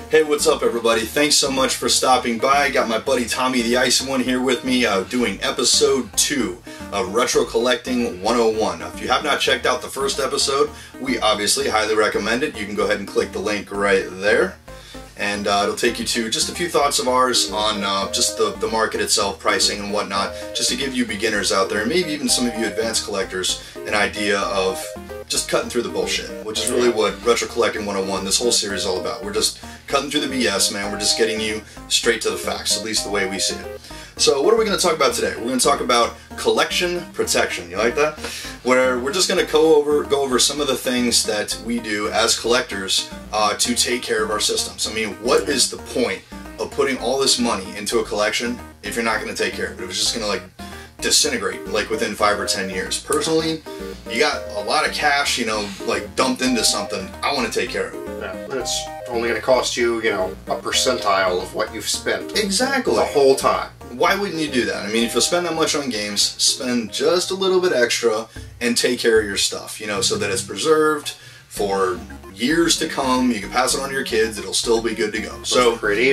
Hey, what's up everybody? Thanks so much for stopping by. Got my buddy Tommy the Icy One here with me doing episode 2 of Retro Collecting 101. Now, if you have not checked out the first episode, we obviously highly recommend it. You can go ahead and click the link right there. And it'll take you to just a few thoughts of ours on just the market itself, pricing and whatnot, just to give you beginners out there, and maybe even some of you advanced collectors, an idea of just cutting through the bullshit, which is really what Retro Collecting 101, this whole series is all about. We're just cutting through the BS, man. We're just getting you straight to the facts, at least the way we see it. So what are we going to talk about today? We're going to talk about collection protection. You like that? Where we're just going to go over some of the things that we do as collectors to take care of our systems. I mean, what is the point of putting all this money into a collection if you're not going to take care of it? If it's just going to like disintegrate like within 5 or 10 years. Personally, you got a lot of cash, you know, like dumped into something. I want to take care of it. Yeah, it's only going to cost you, you know, a percentile of what you've spent. Exactly. The whole time. Why wouldn't you do that? I mean, if you'll spend that much on games, spend just a little bit extra and take care of your stuff, you know, so that it's preserved for years to come. You can pass it on to your kids. It'll still be good to go. So pretty.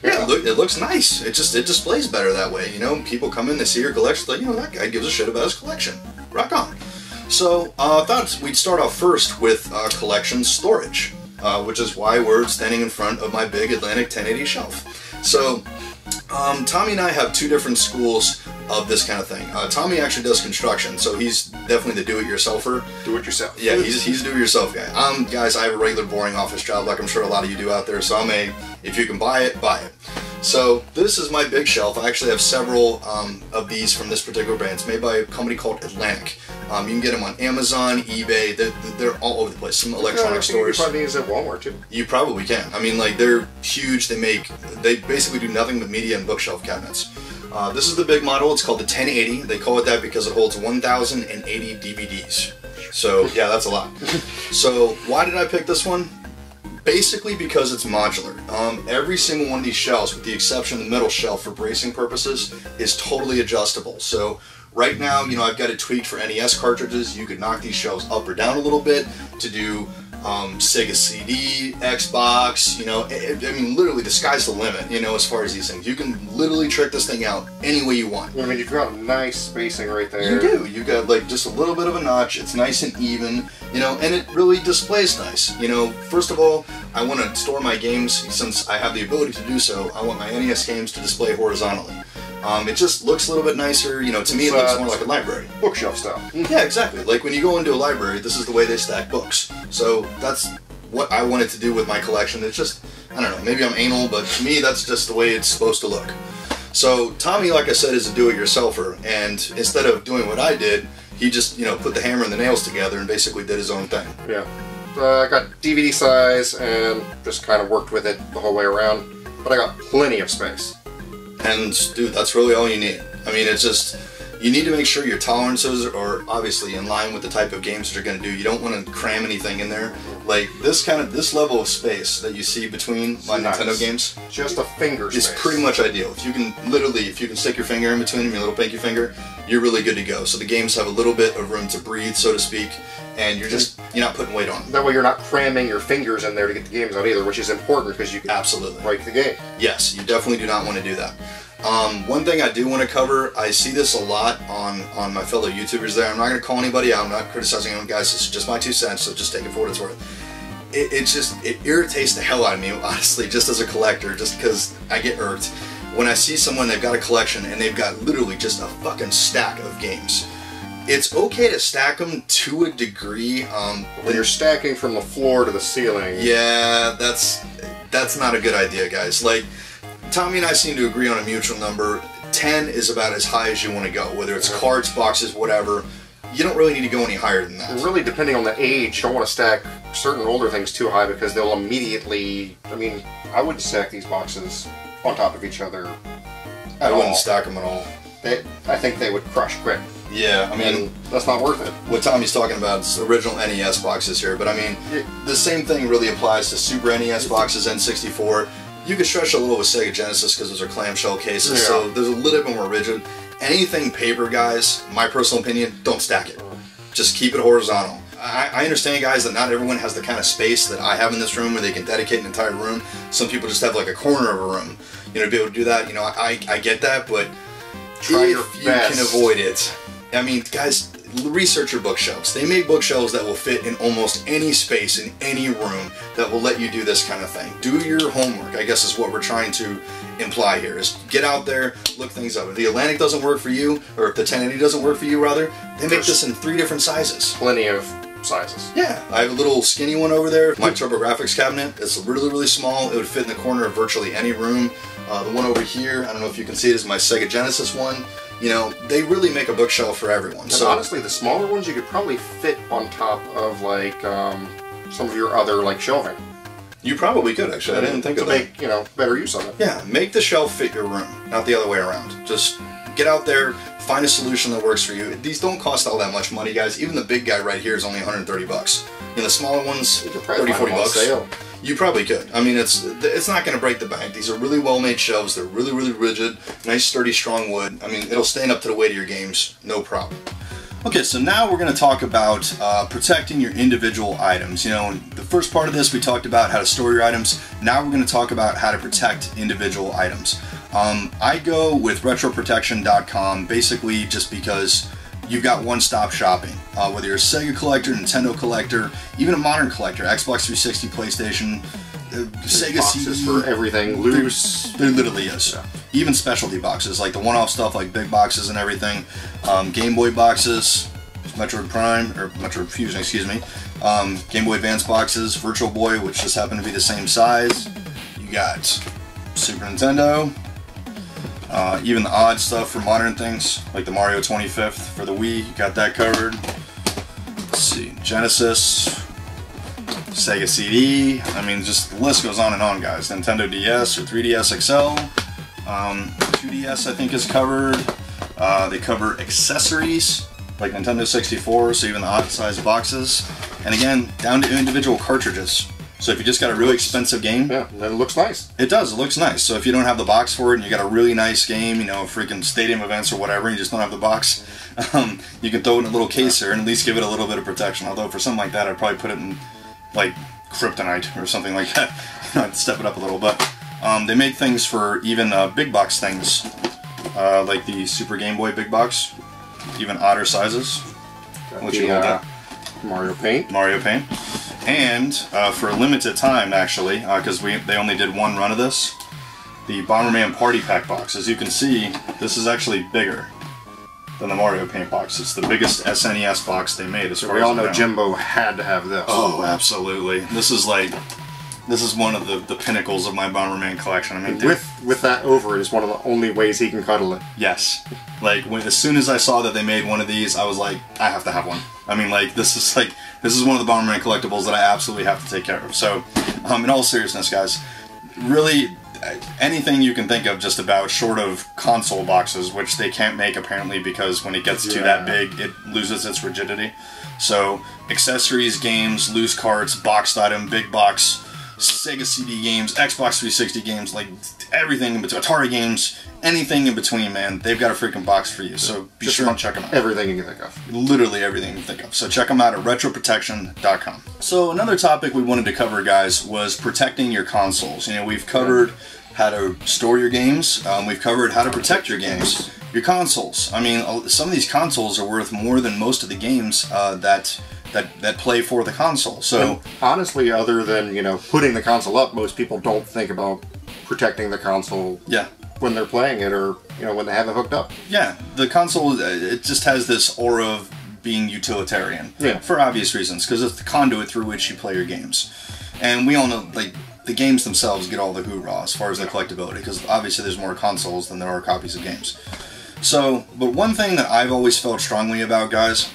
Yeah, it looks nice. It displays better that way. You know, people come in, they see your collection, like, you know, that guy gives a shit about his collection. Rock on. So I thought we'd start off first with collection storage, which is why we're standing in front of my big Atlantic 1080 shelf. So Tommy and I have two different schools of this kind of thing. Tommy actually does construction, so he's definitely the do-it-yourselfer. Do-it-yourself. Yeah, he's a do-it-yourself guy. Guys, I have a regular boring office job like I'm sure a lot of you do out there, so if you can buy it, buy it. So this is my big shelf. I actually have several of these from this particular brand. It's made by a company called Atlantic. You can get them on Amazon, eBay. They're all over the place. Some electronic stores. You can find these at Walmart too. You probably can. I mean, like, they're huge. They basically do nothing but media and bookshelf cabinets. This is the big model. It's called the 1080. They call it that because it holds 1,080 DVDs. So yeah, that's a lot. So why did I pick this one? Basically because it's modular. Every single one of these shelves, with the exception of the middle shelf for bracing purposes, is totally adjustable. So right now, you know, I've got it tweaked for NES cartridges. You could knock these shelves up or down a little bit to do Sega CD, Xbox, you know, I mean, literally the sky's the limit, you know, as far as these things. You can literally trick this thing out any way you want. I mean, you've got nice spacing right there. You do. You've got like just a little bit of a notch. It's nice and even, you know, and it really displays nice. You know, first of all, I want to store my games. Since I have the ability to do so, I want my NES games to display horizontally. It just looks a little bit nicer, you know, to me it looks more like a library. Bookshelf style. Yeah, exactly. Like when you go into a library, this is the way they stack books. So that's what I wanted to do with my collection. It's just, I don't know, maybe I'm anal, but to me that's just the way it's supposed to look. So Tommy, like I said, is a do-it-yourselfer, and instead of doing what I did, he just, you know, put the hammer and the nails together and basically did his own thing. Yeah. I got DVD size and just kind of worked with it the whole way around, but I got plenty of space. And dude, that's really all you need. I mean, it's just, you need to make sure your tolerances are obviously in line with the type of games that you're going to do. You don't want to cram anything in there. Like this level of space that you see between my Nintendo games, just a finger space, is pretty much ideal. If you can stick your finger in between them, your little pinky finger, you're really good to go. So the games have a little bit of room to breathe, so to speak, and you're not putting weight on them. That way you're not cramming your fingers in there to get the games out either, which is important because you can absolutely break the game. Yes, you definitely do not want to do that. One thing I do want to cover, I see this a lot on my fellow YouTubers there. I'm not going to call anybody out. I'm not criticizing anyone, guys. It's just my 2 cents, so just take it for what it's worth. It irritates the hell out of me, honestly, just as a collector, just because I get irked when I see someone, they've got a collection and they've got literally just a fucking stack of games. It's okay to stack them to a degree. When you're stacking from the floor to the ceiling. Yeah, that's not a good idea, guys. Like, Tommy and I seem to agree on a mutual number. 10 is about as high as you want to go, whether it's cards, boxes, whatever. You don't really need to go any higher than that. Really, depending on the age, you don't want to stack certain older things too high because they'll immediately, I mean, I wouldn't stack these boxes on top of each other I wouldn't stack them at all. I think they would crush quick. Yeah, I mean, that's not worth it. What Tommy's talking about is original NES boxes here, but I mean, the same thing really applies to Super NES boxes, N64. You could stretch a little with Sega Genesis because those are clamshell cases, so there's a little bit more rigid. Anything paper, guys, my personal opinion, don't stack it. Just keep it horizontal. I understand, guys, that not everyone has the kind of space that I have in this room where they can dedicate an entire room. Some people just have like a corner of a room, you know, to be able to do that. You know, I get that, but try if your you best. can avoid it. I mean, guys, research your bookshelves. They make bookshelves that will fit in almost any space in any room that will let you do this kind of thing. Do your homework, I guess, is what we're trying to imply here, is get out there, look things up. If the Atlantic doesn't work for you, or if the 1080 doesn't work for you, rather, they make this in 3 different sizes. Plenty of sizes. Yeah, I have a little skinny one over there. My TurboGrafx cabinet, it's really, really small. It would fit in the corner of virtually any room. The one over here, I don't know if you can see it, is my Sega Genesis one. You know, they really make a bookshelf for everyone. And so honestly, the smaller ones you could probably fit on top of like some of your other like shelving. You probably could, actually. I didn't think of that. To make, you know, better use of it. Yeah, make the shelf fit your room, not the other way around. Just get out there, find a solution that works for you. These don't cost all that much money, guys. Even the big guy right here is only 130 bucks. And the smaller ones, You could probably 30, 40 find them on bucks. sale. You probably could. I mean, it's not going to break the bank. These are really well-made shelves. They're really, really rigid, nice, sturdy, strong wood. I mean, it'll stand up to the weight of your games, no problem. Okay, so now we're going to talk about protecting your individual items. You know, the first part of this, we talked about how to store your items. Now we're going to talk about how to protect individual items. I go with retroprotection.com basically just because you've got one-stop shopping. Whether you're a Sega collector, Nintendo collector, even a modern collector, Xbox 360, PlayStation, Sega Boxes CD, for everything loose. there literally is. Yeah. Even specialty boxes, like the one-off stuff like big boxes and everything. Game Boy boxes, Metroid Prime, or Metroid Fusion, excuse me. Game Boy Advance boxes, Virtual Boy, which just happen to be the same size. You got Super Nintendo. Even the odd stuff for modern things, like the Mario 25th for the Wii, you got that covered. Let's see, Genesis, Sega CD, I mean, just the list goes on and on, guys. Nintendo DS or 3DS XL, 2DS I think is covered. They cover accessories, like Nintendo 64, so even the odd size boxes. And again, down to individual cartridges. So if you just got a really expensive game, Yeah, and it looks nice. it does, it looks nice. So if you don't have the box for it and you got a really nice game, you know, freaking stadium events or whatever, you just don't have the box, you can throw it in a little case here and at least give it a little bit of protection. Although for something like that, I'd probably put it in, like, Kryptonite or something like that. I'd step it up a little. But they make things for even big box things, like the Super Game Boy big box, even odder sizes. Got the, Mario Paint. Mario Paint. And for a limited time, actually, because they only did one run of this, the Bomberman Party Pack box. As you can see, this is actually bigger than the Mario Paint box. It's the biggest SNES box they made. As So far we as all I know Jimbo had to have this. Oh, absolutely. This is one of the pinnacles of my Bomberman collection. I mean, With that over it is one of the only ways he can cuddle it. yes. Like, as soon as I saw that they made one of these, I was like, I have to have one. I mean, like, this is one of the Bomberman collectibles that I absolutely have to take care of. So, in all seriousness, guys, really, anything you can think of just about short of console boxes, which they can't make apparently because when it gets to that big, it loses its rigidity. So, accessories, games, loose carts, boxed item, big box, Sega CD games, Xbox 360 games, like everything in between, Atari games, anything in between, man, they've got a freaking box for you. So be sure and check them out. Everything you can think of. Literally everything you can think of. So check them out at retroprotection.com. So another topic we wanted to cover, guys, was protecting your consoles. You know, we've covered how to store your games. We've covered how to protect your games. Your consoles. I mean, some of these consoles are worth more than most of the games that play for the console. So And honestly, other than, you know, putting the console up, most people don't think about protecting the console yeah. when they're playing it or, you know, when they have it hooked up. Yeah, the console, it just has this aura of being utilitarian. Yeah. For obvious reasons, because it's the conduit through which you play your games. And we all know, like, the games themselves get all the hoorah as far as the collectability, because obviously there's more consoles than there are copies of games. So, but one thing that I've always felt strongly about, guys,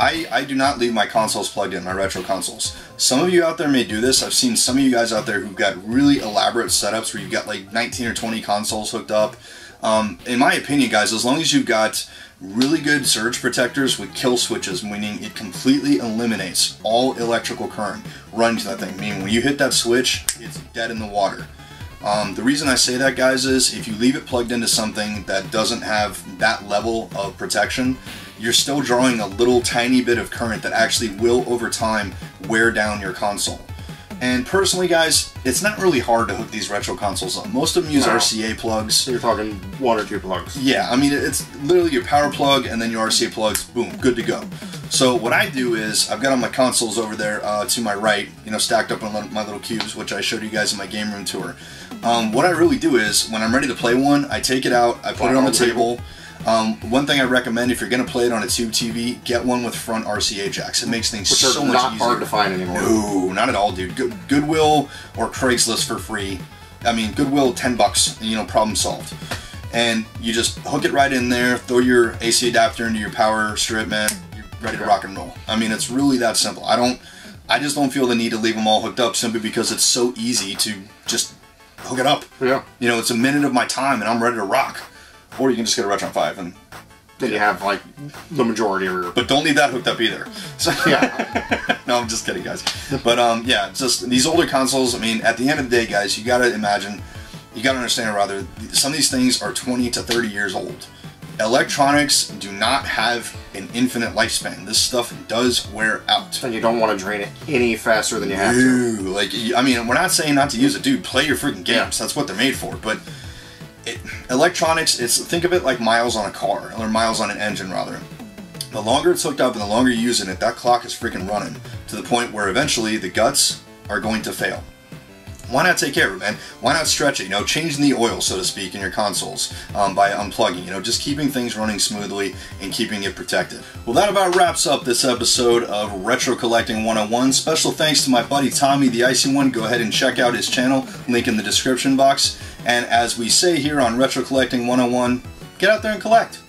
I do not leave my consoles plugged in, my retro consoles. Some of you out there may do this. I've seen some of you guys out there who've got really elaborate setups where you've got like 19 or 20 consoles hooked up. In my opinion, guys, as long as you've got really good surge protectors with kill switches, meaning it completely eliminates all electrical current running to that thing, meaning when you hit that switch, it's dead in the water. The reason I say that, guys, is if you leave it plugged into something that doesn't have that level of protection, you're still drawing a little tiny bit of current that actually will, over time, wear down your console. And personally, guys, it's not really hard to hook these retro consoles up. Most of them use RCA plugs. So you're talking 1 or 2 plugs. Yeah, I mean, it's literally your power plug and then your RCA plugs, boom, good to go. So what I do is, I've got all my consoles over there to my right, you know, stacked up on my little cubes, which I showed you guys in my game room tour. What I really do is, when I'm ready to play one, I take it out, I put it on the table. One thing I recommend, if you're going to play it on a tube TV, get one with front RCA jacks. It makes things so much easier. Which are not hard to find anymore. No, not at all, dude. Goodwill or Craigslist for free. I mean, Goodwill, $10, you know, problem solved. And you just hook it right in there, throw your AC adapter into your power strip, man, you're ready to rock and roll. I mean, it's really that simple. I just don't feel the need to leave them all hooked up simply because it's so easy to just hook it up. Yeah. You know, it's a minute of my time and I'm ready to rock. Or you can just get a Retron 5 and then you have like the majority of your... But don't leave that hooked up either. So, yeah. No, I'm just kidding, guys. But yeah, just these older consoles, I mean, at the end of the day, guys, you gotta imagine, you gotta understand rather, some of these things are 20 to 30 years old. Electronics do not have an infinite lifespan. This stuff does wear out. And you don't want to drain it any faster than you have to. Like, I mean, we're not saying not to use it, dude. Play your freaking games. That's what they're made for. But electronics, think of it like miles on a car, or miles on an engine, rather. The longer it's hooked up and the longer you're using it, that clock is freaking running to the point where eventually the guts are going to fail. Why not take care of it, man? Why not stretch it? You know, changing the oil, so to speak, in your consoles by unplugging. You know, just keeping things running smoothly and keeping it protected. Well, that about wraps up this episode of Retro Collecting 101. Special thanks to my buddy Tommy, the Icy One. Go ahead and check out his channel. Link in the description box. And as we say here on Retro Collecting 101, get out there and collect.